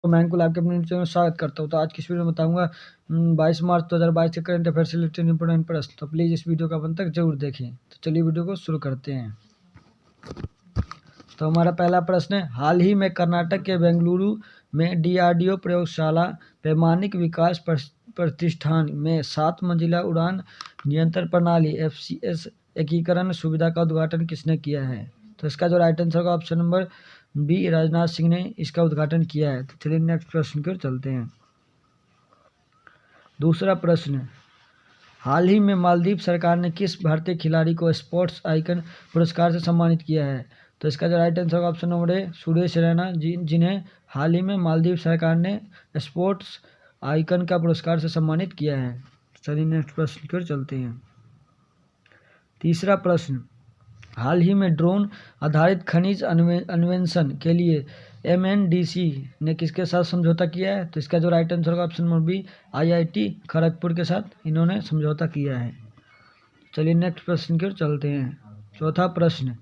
मैं अंकुल आपके अपने चैनल में स्वागत करता हूँ। तो आज की इस वीडियो में बताऊंगा 22 मार्च 2022 के करंट अफेयर से रिलेटेड इंपोर्टेंट प्रश्न। तो प्लीज़ इस वीडियो का अंत तक जरूर देखें। तो चलिए वीडियो को शुरू करते हैं। तो हमारा पहला प्रश्न है, हाल ही में कर्नाटक के बेंगलुरु में DRDO प्रयोगशाला वैमानिक विकास प्रतिष्ठान में 7 मंजिला उड़ान नियंत्रण प्रणाली FCS एकीकरण सुविधा का उद्घाटन किसने किया है? तो इसका जो राइट आंसर होगा option number B, Rajnath Singh ने इसका उद्घाटन किया है। तो चलिए नेक्स्ट प्रश्न की ओर चलते हैं। दूसरा प्रश्न, हाल ही में मालदीव सरकार ने किस भारतीय खिलाड़ी को स्पोर्ट्स आइकन पुरस्कार से सम्मानित किया है? तो इसका जो राइट आंसर होगा ऑप्शन नंबर ए, सुरेश रैना, जिन्हें हाल ही में मालदीव सरकार ने स्पोर्ट्स आइकन का पुरस्कार से सम्मानित किया है। चलिए नेक्स्ट प्रश्न की ओर चलते हैं। तीसरा प्रश्न, हाल ही में ड्रोन आधारित खनिज अन्वेषण के लिए MNDC ने किसके साथ समझौता किया है? तो इसका जो राइट आंसर होगा option number B, IIT Kharagpur के साथ इन्होंने समझौता किया है। चलिए नेक्स्ट प्रश्न की ओर चलते हैं। चौथा प्रश्न,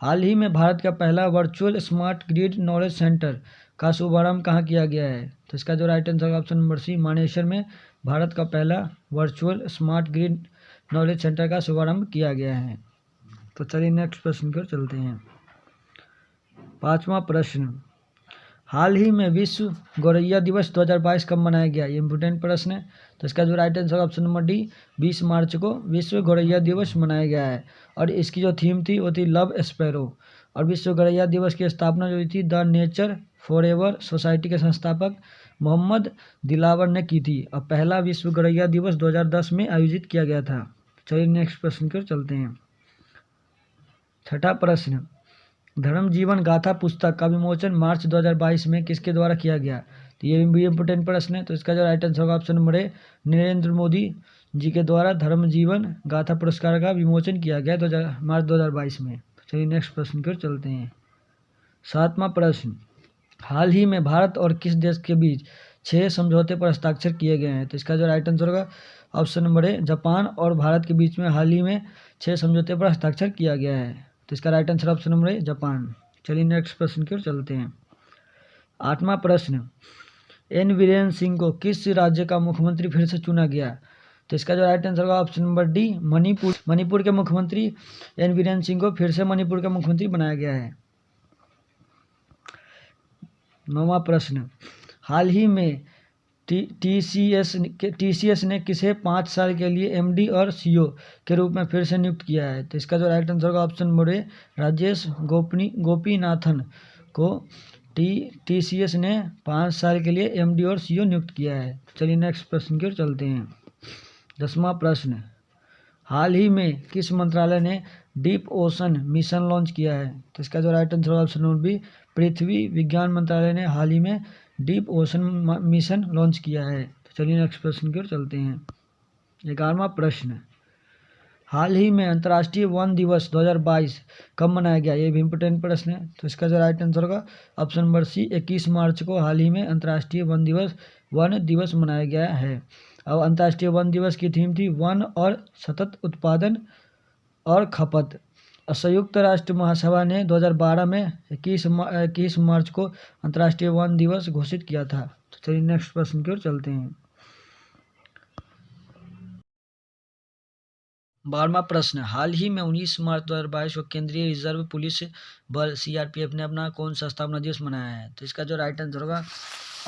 हाल ही में भारत का पहला virtual smart grid knowledge centre का शुभारंभ कहाँ किया गया है? तो इसका जो राइट आंसर होगा ऑप्शन नंबर सी, मानेसर में भारत का पहला virtual smart grid knowledge centre का शुभारंभ किया गया है। तो चलिए नेक्स्ट प्रश्न की ओर चलते हैं। पांचवा प्रश्न, हाल ही में विश्व गौरैया दिवस 2022 कब मनाया गया? ये इंपोर्टेंट प्रश्न है। तो इसका जो right answer option number D, 20 मार्च को विश्व गौरैया दिवस मनाया गया है। और इसकी जो थीम थी वो थी लव स्पैरो। और विश्व गौरैया दिवस की स्थापना जो थी द नेचर फॉरएवर सोसाइटी के संस्थापक मोहम्मद दिलावर ने की थी। और पहला विश्व गौरैया दिवस 2010 में आयोजित किया गया था। चलिए नेक्स्ट प्रश्न की ओर चलते हैं। छठा प्रश्न, धर्म जीवन गाथा पुस्तक का विमोचन मार्च 2022 में किसके द्वारा किया गया? तो ये भी इंपोर्टेंट प्रश्न है। तो इसका जो राइट आंसर होगा option number A, Narendra Modi ji के द्वारा धर्म जीवन गाथा पुरस्कार का विमोचन किया गया मार्च 2022 में। चलिए नेक्स्ट प्रश्न की ओर चलते हैं। सातवां प्रश्न, हाल ही में भारत और किस देश के बीच 6 समझौते पर हस्ताक्षर किए गए हैं? तो इसका जो राइट आंसर होगा ऑप्शन नंबर ए, जापान और भारत के बीच में हाल ही में 6 समझौते पर हस्ताक्षर किया गया है। तो इसका राइट आंसर ऑप्शन नंबर ए, जापान। चलिए नेक्स्ट प्रश्न की ओर चलते हैं। आठवां प्रश्न, एन वीरेन सिंह को किस राज्य का मुख्यमंत्री फिर से चुना गया? तो इसका जो राइट आंसर होगा ऑप्शन नंबर डी, मणिपुर के मुख्यमंत्री एन वीरेन सिंह को फिर से मणिपुर का मुख्यमंत्री बनाया गया है। नौवां प्रश्न, हाल ही में TCS ने किसे 5 साल के लिए MD और CO के रूप में फिर से नियुक्त किया है? तो इसका जो राइट आंसर होगा ऑप्शन नंबर ए, राजेश गोपीनाथन को TCS ने 5 साल के लिए MD और CO नियुक्त किया है। चलिए नेक्स्ट प्रश्न की ओर चलते हैं। 10वां प्रश्न, हाल ही में किस मंत्रालय ने डीप ओशन मिशन लॉन्च किया है? तो इसका जो राइट आंसर होगा ऑप्शन नंबर बी, पृथ्वी विज्ञान मंत्रालय ने हाल ही में डीप ओशन मिशन लॉन्च किया है। तो चलिए नेक्स्ट प्रश्न की ओर चलते हैं। 11वां प्रश्न, हाल ही में अंतर्राष्ट्रीय वन दिवस 2022 कब मनाया गया? ये भी इंपोर्टेंट प्रश्न है। तो इसका जो राइट आंसर होगा ऑप्शन नंबर सी, 21 मार्च को हाल ही में अंतर्राष्ट्रीय वन दिवस मनाया गया है। और अंतर्राष्ट्रीय वन दिवस की थीम थी वन और सतत उत्पादन और खपत। संयुक्त राष्ट्र महासभा ने 2012 में 21 मार्च को अंतर्राष्ट्रीय वन दिवस घोषित किया था। तो चलिए नेक्स्ट प्रश्न की ओर चलते हैं। 12वां प्रश्न, हाल ही में 19 मार्च 2022 को केंद्रीय रिजर्व पुलिस बल CRPF ने अपना कौन सा स्थापना दिवस मनाया है? तो इसका जो राइट आंसर होगा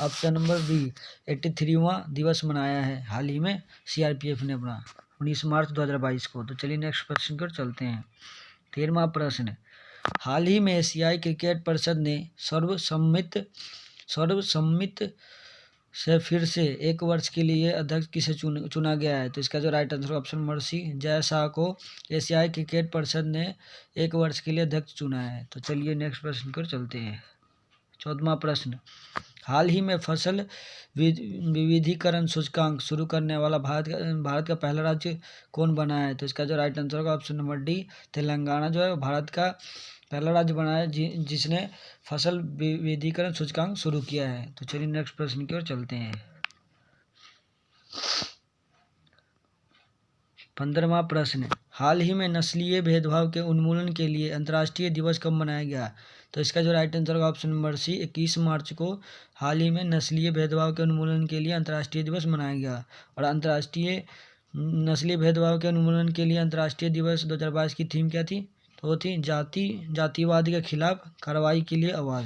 ऑप्शन नंबर बी, 83वां दिवस मनाया है हाल ही में CRPF ने अपना 19 मार्च 2022 को। तो चलिए नेक्स्ट प्रश्न की ओर चलते हैं। 13वां प्रश्न, हाल ही में एशियाई क्रिकेट परिषद ने सर्वसम्मति से फिर से 1 वर्ष के लिए अध्यक्ष किसे चुना गया है? तो इसका जो right answer option number C, Jay Shah को एशियाई क्रिकेट परिषद ने 1 वर्ष के लिए अध्यक्ष चुना है। तो चलिए नेक्स्ट प्रश्न की ओर चलते हैं। 14वां प्रश्न, हाल ही में फसल विविधीकरण सूचकांक शुरू करने वाला भारत का पहला राज्य कौन बना है? तो इसका जो राइट आंसर होगा ऑप्शन नंबर डी, तेलंगाना जो है भारत का पहला राज्य बना है जिसने फसल विविधीकरण सूचकांक शुरू किया है। तो चलिए नेक्स्ट प्रश्न की ओर चलते हैं। 15वां प्रश्न, हाल ही में नस्लीय भेदभाव के उन्मूलन के लिए अंतर्राष्ट्रीय दिवस कब मनाया गया? तो इसका जो राइट आंसर होगा ऑप्शन नंबर सी, 21 मार्च को हाल ही में नस्लीय भेदभाव के उन्मूलन के लिए अंतर्राष्ट्रीय दिवस मनाया गया। और अंतर्राष्ट्रीय नस्लीय भेदभाव के उन्मूलन के लिए अंतर्राष्ट्रीय दिवस 2022 की थीम क्या थी? तो वो थी जातिवाद के खिलाफ कार्रवाई के लिए आवाज़।